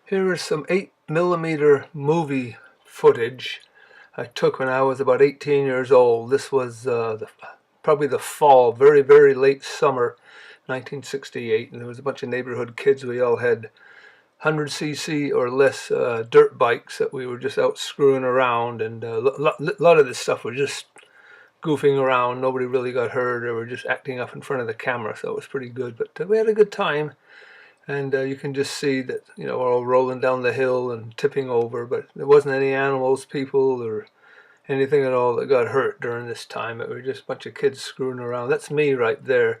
Here is some 8mm movie footage I took when I was about 18 years old. This was probably the fall, very, very late summer, 1968, and there was a bunch of neighborhood kids. We all had 100cc or less dirt bikes that we were just out screwing around, and a lot of this stuff was just goofing around. Nobody really got hurt, or were just acting up in front of the camera, so it was pretty good. But we had a good time. And you can just see that, we're all rolling down the hill and tipping over, but there wasn't any animals, people, or anything at all that got hurt during this time. It was just a bunch of kids screwing around. That's me right there,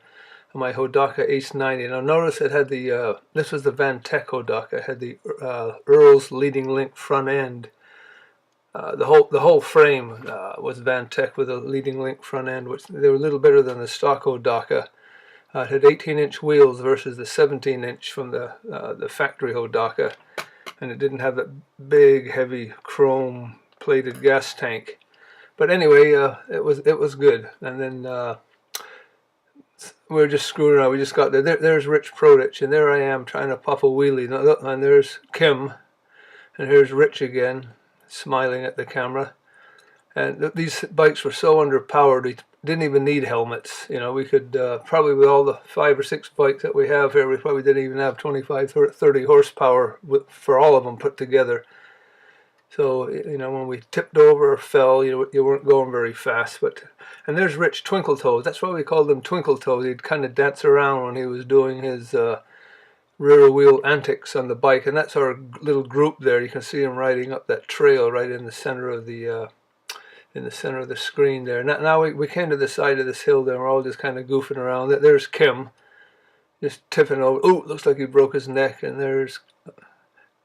my Hodaka Ace 90. Now notice it had the, this was the Van Tech Hodaka. It had the Earl's leading link front end. The whole frame was Van Tech with a leading link front end, which they were a little better than the stock Hodaka. It had 18-inch wheels versus the 17-inch from the factory Hodaka, and it didn't have that big, heavy chrome-plated gas tank. But anyway, it was good. And then we were just screwing around. We just got there. There's Rich Proditch, and there I am trying to puff a wheelie. And there's Kim, and here's Rich again, smiling at the camera. And these bikes were so underpowered, we didn't even need helmets. We could probably, with all the 5 or 6 bikes that we have here, we probably didn't even have 25, 30 horsepower for all of them put together. So, when we tipped over or fell, you weren't going very fast. And there's Rich Twinkle Toes. That's why we called him Twinkle Toes. He'd kind of dance around when he was doing his rear wheel antics on the bike. And that's our little group there. You can see him riding up that trail right in the center of the screen there. Now we came to the side of this hill there, and we're all just kind of goofing around. There's Kim, just tipping over. Ooh, looks like he broke his neck. And there's,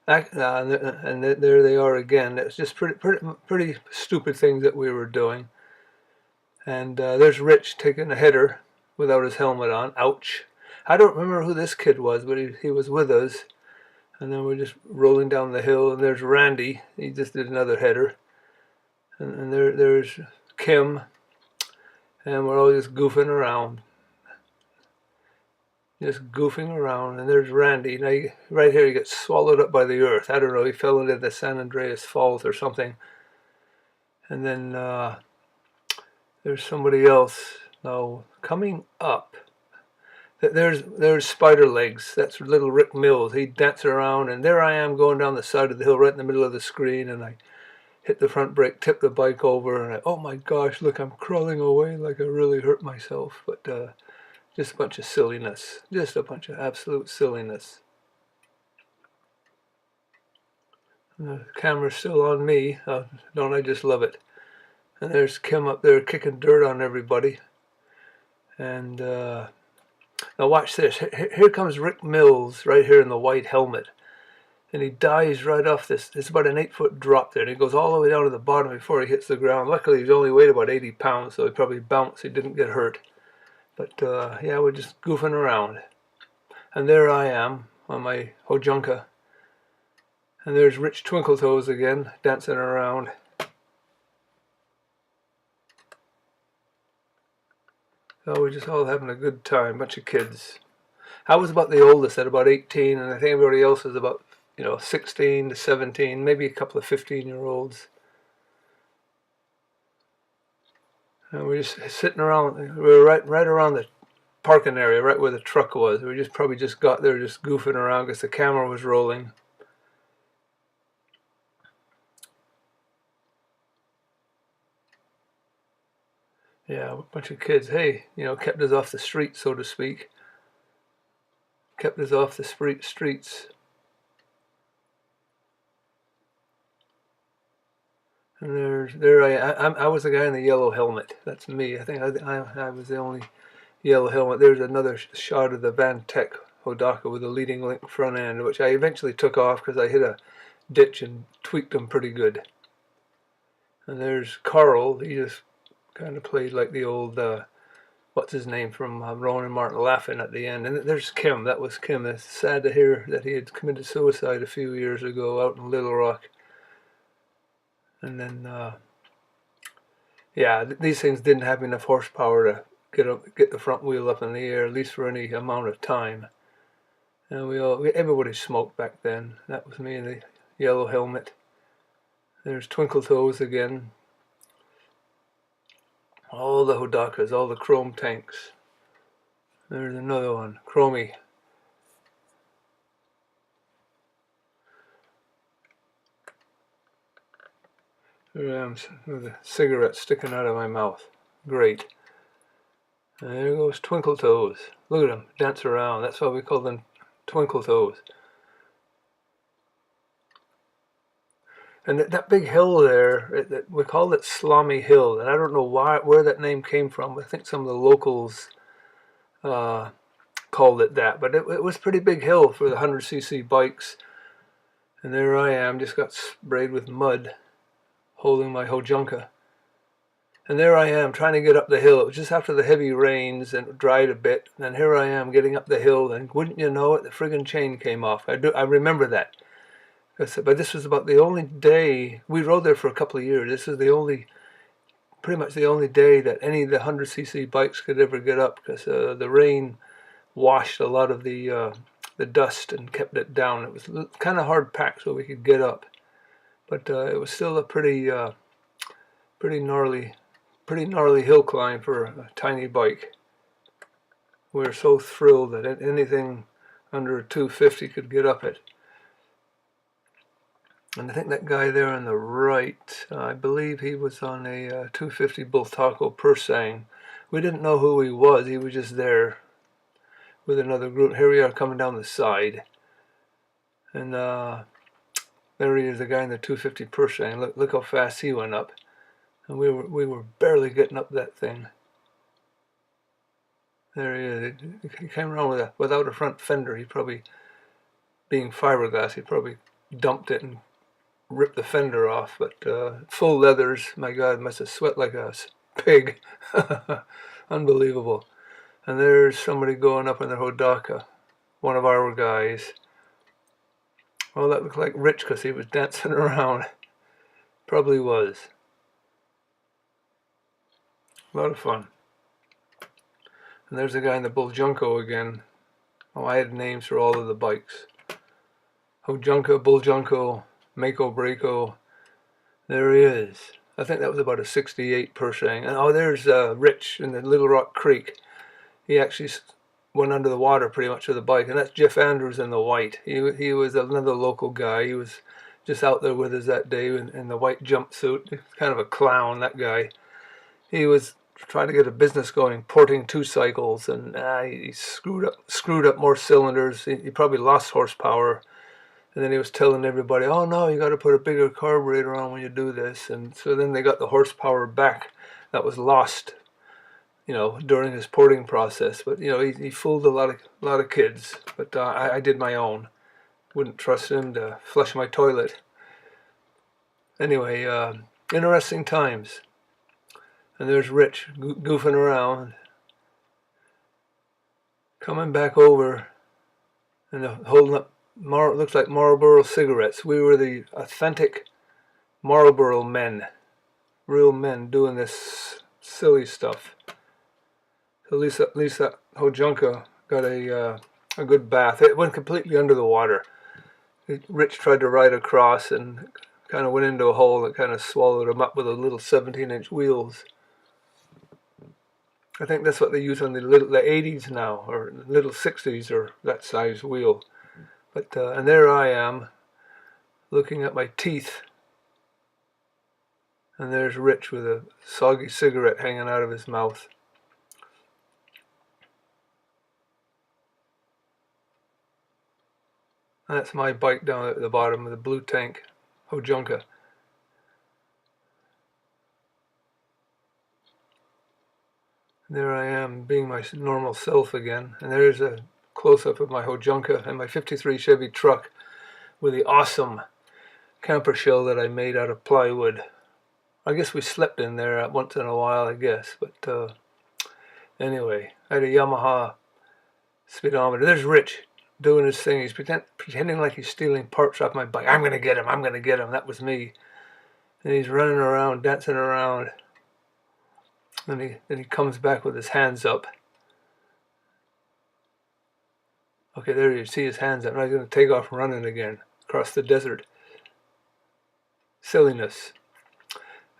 and there they are again. It's just pretty stupid things that we were doing. And there's Rich taking a header without his helmet on. Ouch. I don't remember who this kid was, but he was with us. And then we're just rolling down the hill, and there's Randy. He just did another header. And there's Kim, and we're all just goofing around. And there's Randy. Now, right here, he gets swallowed up by the earth. I don't know, he fell into the San Andreas Falls or something. And then there's somebody else. Now, coming up, there's Spider Legs. That's little Rick Mills. He dances around, and there I am going down the side of the hill right in the middle of the screen, and I hit the front brake, tipped the bike over, and oh my gosh, look, I'm crawling away like I really hurt myself. But just a bunch of silliness. Just a bunch of absolute silliness. And the camera's still on me. Don't I just love it? And there's Kim up there kicking dirt on everybody. And now watch this. Here comes Rick Mills right here in the white helmet. And he dies right off this. It's about an 8-foot drop there, and he goes all the way down to the bottom before he hits the ground. Luckily, he's only weighed about 80 pounds, so he probably bounced. He didn't get hurt. But yeah, we're just goofing around. And there I am on my Hojonka. And there's Rich Twinkle Toes again, dancing around. Oh, we're just all having a good time, bunch of kids. I was about the oldest at about 18, and I think everybody else is about 16 to 17, maybe a couple of 15-year-olds. And we're just sitting around. We were right around the parking area, right where the truck was. We probably just got there, just goofing around because the camera was rolling. Yeah, a bunch of kids. Hey, kept us off the street, so to speak. Kept us off the streets. And I was the guy in the yellow helmet. That's me. I think I was the only yellow helmet. There's another shot of the Van Tech Hodaka with a leading link front end, which I eventually took off because I hit a ditch and tweaked them pretty good. And there's Carl. He just kind of played like the old, what's his name from Rowan and Martin, laughing at the end. And there's Kim. That was Kim. It's sad to hear that he had committed suicide a few years ago out in Littlerock. And then, yeah, these things didn't have enough horsepower to get the front wheel up in the air, at least for any amount of time. And everybody smoked back then. That was me in the yellow helmet. There's Twinkle Toes again. All the Hodakas, all the chrome tanks. There's another one, Chromie. There I am with a cigarette sticking out of my mouth. Great. And there goes Twinkle Toes. Look at him dance around. That's why we call them Twinkle Toes. And that big hill there, we call it Slommy Hill, and I don't know where that name came from. I think some of the locals called it that, but it was a pretty big hill for the 100cc bikes. And there I am, just got sprayed with mud, holding my Hojonka. And there I am trying to get up the hill. It was just after the heavy rains and it dried a bit. And here I am getting up the hill, and wouldn't you know it, the friggin' chain came off. I remember that. But this was about the only day, we rode there for a couple of years. This is pretty much the only day that any of the 100cc bikes could ever get up, because the rain washed a lot of the dust and kept it down. It was kind of hard packed so we could get up. But it was still a pretty gnarly hill climb for a tiny bike. We were so thrilled that anything under a 250 could get up it. And I think that guy there on the right, I believe he was on a 250 Bultaco Persang. We didn't know who he was just there with another group. Here we are coming down the side. And there he is, the guy in the 250 Persang. Look how fast he went up. And we were barely getting up that thing. There he is. He came around without a front fender. He probably, being fiberglass, he probably dumped it and ripped the fender off. But full leathers, my God, must have sweat like a pig. Unbelievable. And there's somebody going up in their Hodaka, one of our guys. Well, that looked like Rich because he was dancing around. Probably was. A lot of fun. And there's the guy in the Buljunko again. Oh, I had names for all of the bikes. Hojonka, Buljunko, Mako Breako. There he is. I think that was about a 68 Persang. And oh, there's Rich in the Littlerock Creek. He actually went under the water pretty much with the bike. And that's Jeff Andrews in the white. He was another local guy. He was just out there with us that day in the white jumpsuit. Kind of a clown, that guy. He was trying to get a business going, porting 2 cycles, and he screwed up more cylinders. He probably lost horsepower. And then he was telling everybody, oh no, you got to put a bigger carburetor on when you do this. And so then they got the horsepower back that was lost, during his porting process. But he fooled a lot of kids. But I did my own. Wouldn't trust him to flush my toilet. Anyway, interesting times. And there's Rich goofing around, coming back over, and holding up looks like Marlboro cigarettes. We were the authentic Marlboro men, real men doing this silly stuff. So at least that Hojonka got a good bath. It went completely under the water. Rich tried to ride across and kind of went into a hole that kind of swallowed him up with the little 17-inch wheels. I think that's what they use on the 80s now, or little 60s, or that size wheel. But and there I am, looking at my teeth, and there's Rich with a soggy cigarette hanging out of his mouth. That's my bike down at the bottom with the blue tank, Hojonka. There I am, being my normal self again. And there's a close-up of my Hojonka and my 53 Chevy truck with the awesome camper shell that I made out of plywood. I guess we slept in there once in a while, I guess. But anyway, I had a Yamaha speedometer. There's Rich doing his thing. He's pretending like he's stealing parts off my bike. I'm going to get him. I'm going to get him. That was me. And he's running around, dancing around. And he comes back with his hands up. Okay, there you see his hands up. Now he's going to take off running again across the desert. Silliness.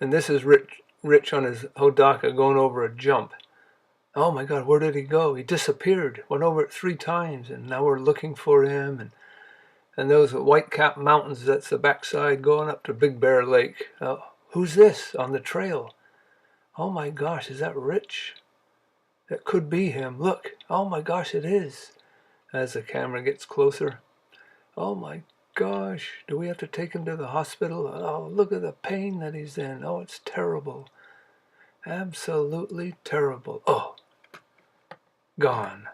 And this is Rich on his Hodaka going over a jump. Oh my God, where did he go? He disappeared. Went over it 3 times, and now we're looking for him. And those white-capped mountains, that's the backside going up to Big Bear Lake. Who's this on the trail? Oh my gosh, is that Rich? That could be him. Look, oh my gosh, it is. As the camera gets closer. Oh my gosh, do we have to take him to the hospital? Oh, look at the pain that he's in. Oh, it's terrible. Absolutely terrible. Oh, gone.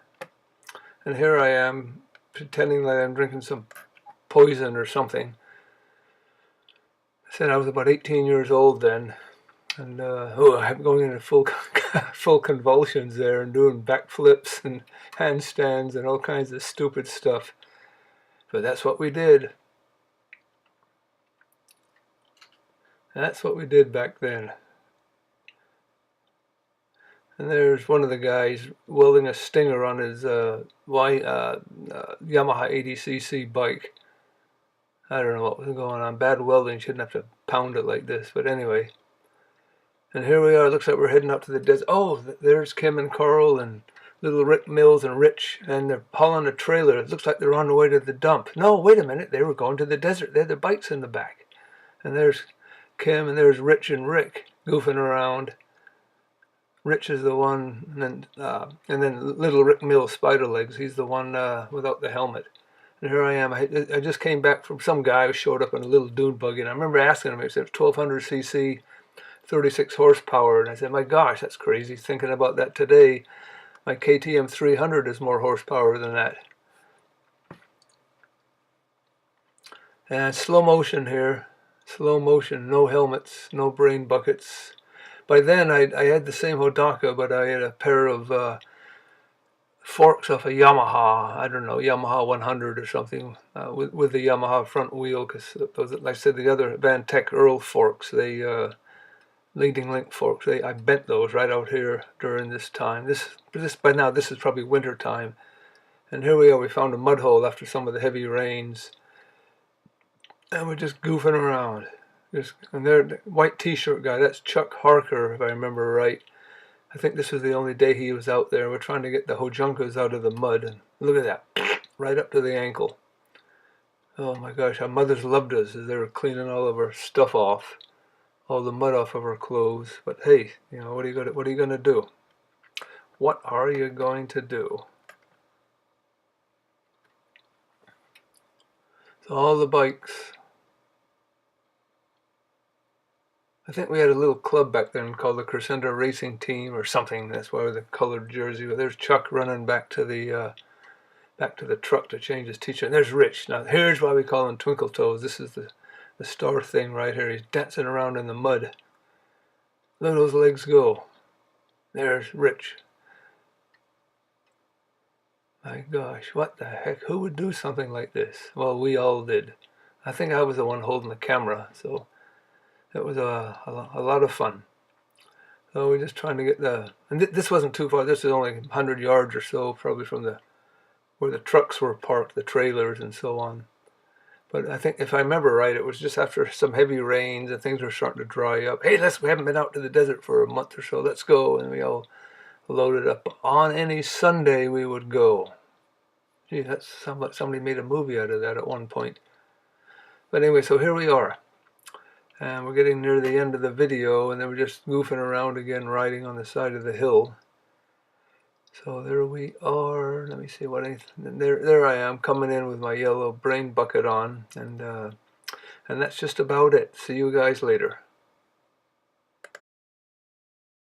And here I am pretending that I'm drinking some poison or something. I said I was about 18 years old then, and I'm going into full convulsions there and doing backflips and handstands and all kinds of stupid stuff. But that's what we did. That's what we did back then. And there's one of the guys welding a stinger on his Yamaha 80cc bike. I don't know what was going on. Bad welding, shouldn't have to pound it like this. But anyway. And here we are. Looks like we're heading up to the desert. Oh, there's Kim and Carl and little Rick Mills and Rich. And they're hauling a trailer. It looks like they're on the way to the dump. No, wait a minute. They were going to the desert. They had their bikes in the back. And there's Kim and there's Rich and Rick goofing around. Rich is the one, and then little Rick Mills, Spider Legs. He's the one without the helmet. And here I am. I just came back from some guy who showed up in a little dune buggy, and I remember asking him. He said 1200 cc, 36 horsepower, and I said, "My gosh, that's crazy." Thinking about that today, my KTM 300 is more horsepower than that. And slow motion here, slow motion, no helmets, no brain buckets. By then, I had the same Hodaka, but I had a pair of forks off a Yamaha, I don't know, Yamaha 100 or something, with the Yamaha front wheel, because those, like I said, the other Van Tech Earl forks, they leading link forks, I bent those right out here during this time. This by now, this is probably winter time. And here we are, we found a mud hole after some of the heavy rains. And we're just goofing around. And there, the white t-shirt guy, that's Chuck Harker, if I remember right. I think this was the only day he was out there. We're trying to get the Hojuncas out of the mud. And look at that, right up to the ankle. Oh my gosh, our mothers loved us as they were cleaning all of our stuff off, all the mud off of our clothes. But hey, you know, what are you gonna do? What are you going to do? So all the bikes. I think we had a little club back then called the Crescendo Racing Team or something. That's why the colored jersey. But there's Chuck running back to the truck to change his t-shirt. And there's Rich. Now here's why we call him Twinkle Toes. This is the star thing right here. He's dancing around in the mud. Look at those legs go. There's Rich. My gosh, what the heck? Who would do something like this? Well, we all did. I think I was the one holding the camera, so it was a lot of fun. So we're just trying to get and this wasn't too far. This is only 100 yards or so, probably from where the trucks were parked, the trailers and so on. But I think, if I remember right, it was just after some heavy rains and things were starting to dry up. Hey, we haven't been out to the desert for a month or so. Let's go. And we all loaded up. On any Sunday we would go. Gee, that's somebody made a movie out of that at one point. But anyway, so here we are. And we're getting near the end of the video, and then we're just goofing around again, riding on the side of the hill. So there we are. Let me see there I am coming in with my yellow brain bucket on, and that's just about it. See you guys later.